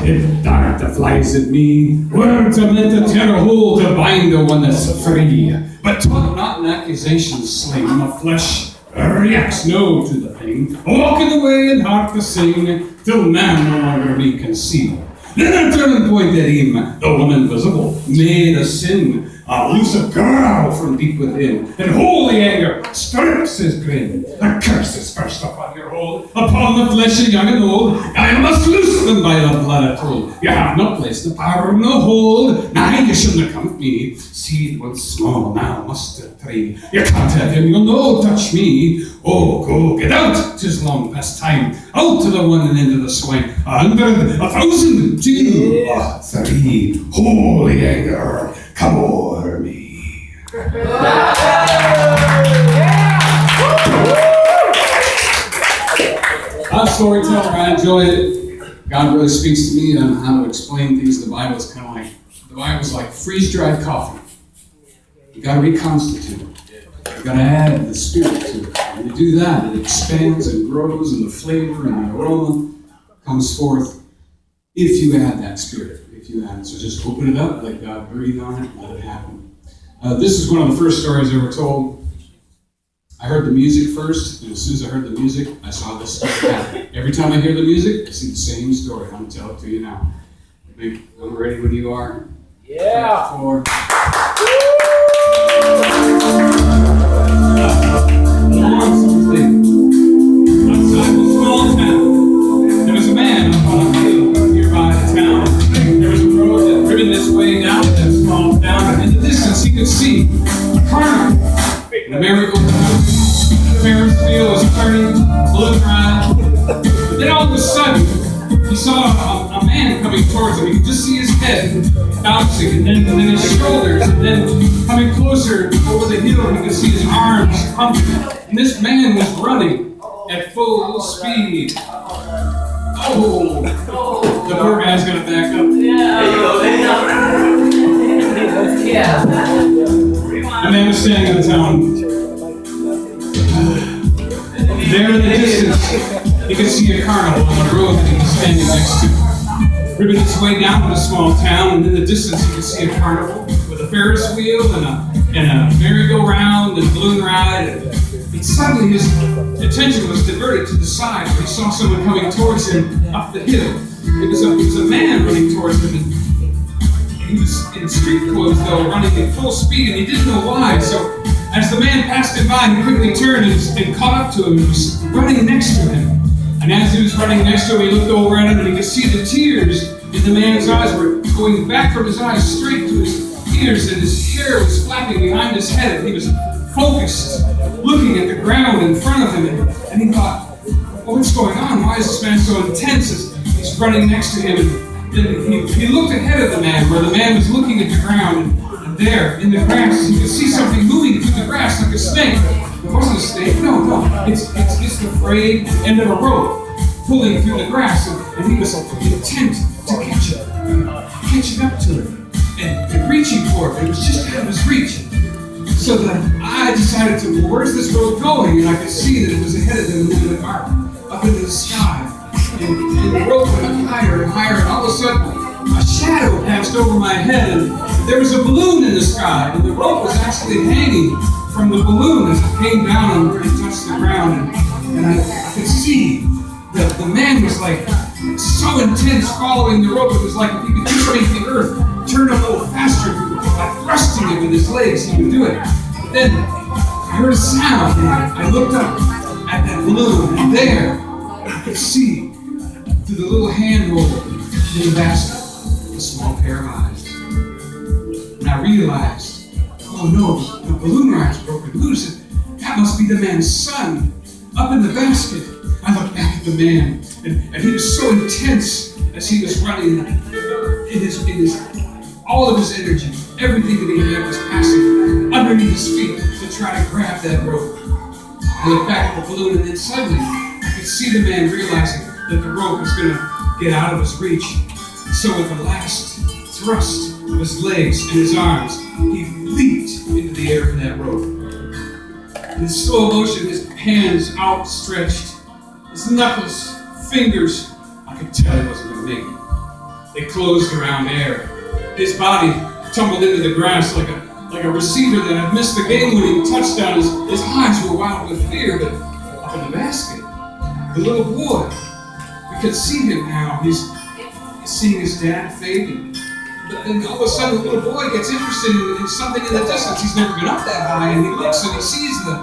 It dart that flies at me. Words are meant to tear a hold to bind the one that's free. But taught not an accusation sling. My flesh reacts no to the thing. Walking away and heart to sing, till man no longer me can see. Then a turning point at him, the one invisible, made a sin. A loose a growl from deep within, and holy anger strips his grin. The curse is first upon your hold, upon the flesh of young and old. I must loose them by the blood I told. You have no place, no power, no hold. Nay, you shouldn't have come at me. Seed once small, now must a tree. You can't have him, you'll no touch me. Oh, go, get out, 'tis long past time. Out to the one and into the swine. 100, 1,000, 2, 3. Holy anger, come over me. I'm a storyteller. I enjoy it. God really speaks to me on how to explain things. The Bible's like freeze-dried coffee. You got to reconstitute it. You got to add the spirit to it. When you do that, it expands and grows, and the flavor and the aroma comes forth. If you add that spirit, so just open it up, let God breathe on it, let it happen. This is one of the first stories I ever told. I heard the music first, and as soon as I heard the music, I saw this story happen. Every time I hear the music, I see the same story. I'm going to tell it to you now. I'm ready when you are. Yeah. 4. Outside the small town, there was a man up on a hill nearby the town. There was a road that driven this way down to that small town, and in the distance he could see a carnival. And the merry-go-round, the Ferris wheel was turning, balloon ride. But then all of a sudden, he saw a man coming towards him. He could just see his head bouncing, and then his shoulders, and then coming closer over the hill, he could see his arms pumping. And this man was running at full speed. Oh, the poor guy's gonna back up. Yeah. The man was standing in the town. There in the distance, you could see a carnival on the road that he was standing next to. Ribbing its way down to the small town, and in the distance you could see a carnival with a Ferris wheel and a merry-go-round and balloon ride. And suddenly his attention was diverted to the side where he saw someone coming towards him up the hill. It was a man running towards him, and he was in street clothes though, running at full speed, and he didn't know why. So as the man passed him by, he quickly turned and caught up to him and was running next to him. And as he was running next to him, he looked over at him and he could see the tears in the man's eyes were going back from his eyes straight to his ears, and his hair was flapping behind his head. And he was focused, looking at the ground in front of him, and he thought, well, what's going on? Why is this man so intense as he's running next to him? And then he looked ahead of the man, where the man was looking at the ground, and there, in the grass, he could see something moving through the grass like a snake. It wasn't a snake, no, it's the frayed end of a rope pulling through the grass, and he was intent to catching up to it, and reaching for it. It was just out of his reach. So that I decided to, well, where's this road going? And I could see that it was ahead of him, and then it went up into the sky. And the rope went up higher and higher, and all of a sudden, a shadow passed over my head, and there was a balloon in the sky, and the rope was actually hanging from the balloon as it came down and touched the ground, and I could see that the man was like so intense following the rope. It was like if he could just make the earth turn a little faster by thrusting it with his legs, he would do it. But then I heard a sound, and I looked up at that balloon, and there I could see through the little handhold in the basket a small pair of eyes. And I realized, oh no, the balloon ride's broken loose. That must be the man's son up in the basket. I looked back at the man, and he was so intense as he was running in his all of his energy. Everything that he had was passing underneath his feet to try to grab that rope. I looked back at the balloon, and then suddenly I could see the man realizing that the rope was going to get out of his reach. So with the last thrust of his legs and his arms, he leaped into the air for that rope. In slow motion, his hands outstretched, his knuckles, fingers, I could tell he wasn't going to make it. They closed around air. His body tumbled into the grass like a receiver that had missed the game-winning touchdown. His eyes were wild with fear, but up in the basket, the little boy, we could see him now. He's seeing his dad fading. But then all of a sudden, the little boy gets interested in something in the distance. He's never been up that high, and he looks and he sees the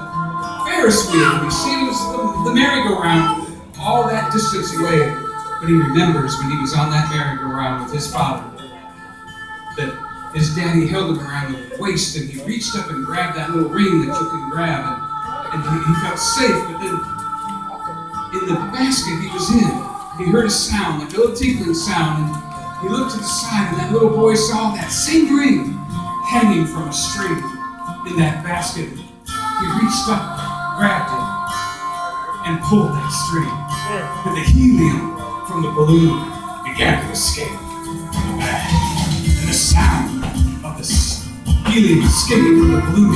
Ferris wheel. He sees the merry-go-round all that distance away. But he remembers when he was on that merry-go-round with his father, that his daddy held him around the waist, and he reached up and grabbed that little ring that you can grab, and he felt safe. But then in the basket he was in, he heard a sound, like a little tinkling sound, and he looked to the side, and that little boy saw that same ring hanging from a string in that basket. He reached up, grabbed it, and pulled that string, and the helium from the balloon began to escape from the bag. And the sound of the helium escaping from the balloon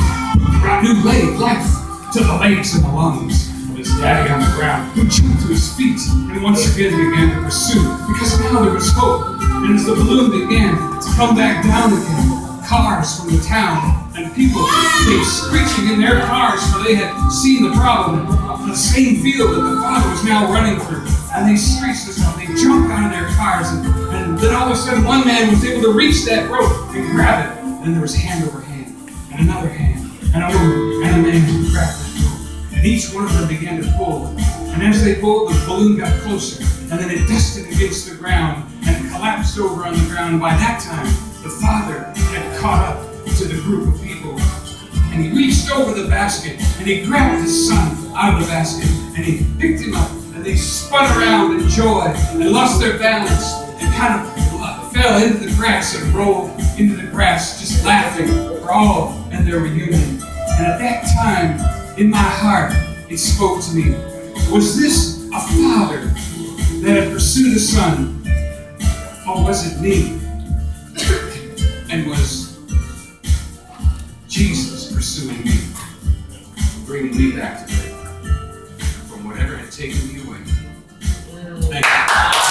brought new life to the legs and the lungs of his daddy on the ground, who jumped to his feet and once again began to pursue, because now there was hope. And as the balloon began to come back down again, cars from the town and people came screeching in their cars, for they had seen the problem of the same field that the father was now running through. And they screeched this out. They jumped out of their cars, and then all of a sudden one man was able to reach that rope and grab it. And there was hand over hand, and another hand, and a man who grabbed that rope. And each one of them began to pull. And as they pulled, the balloon got closer, and then it dusted against the ground and collapsed over on the ground. And by that time, the father had caught up to the group of people. And he reached over the basket, and he grabbed his son out of the basket, and he picked him up, and they spun around in joy and lost their balance and kind of fell into the grass and rolled into the grass, just laughing for all and their reunion. And at that time, in my heart, it spoke to me. Was this a father that had pursued a son, or was it me? And was Jesus pursuing me, bringing me back to life from whatever had taken me away? Thank you.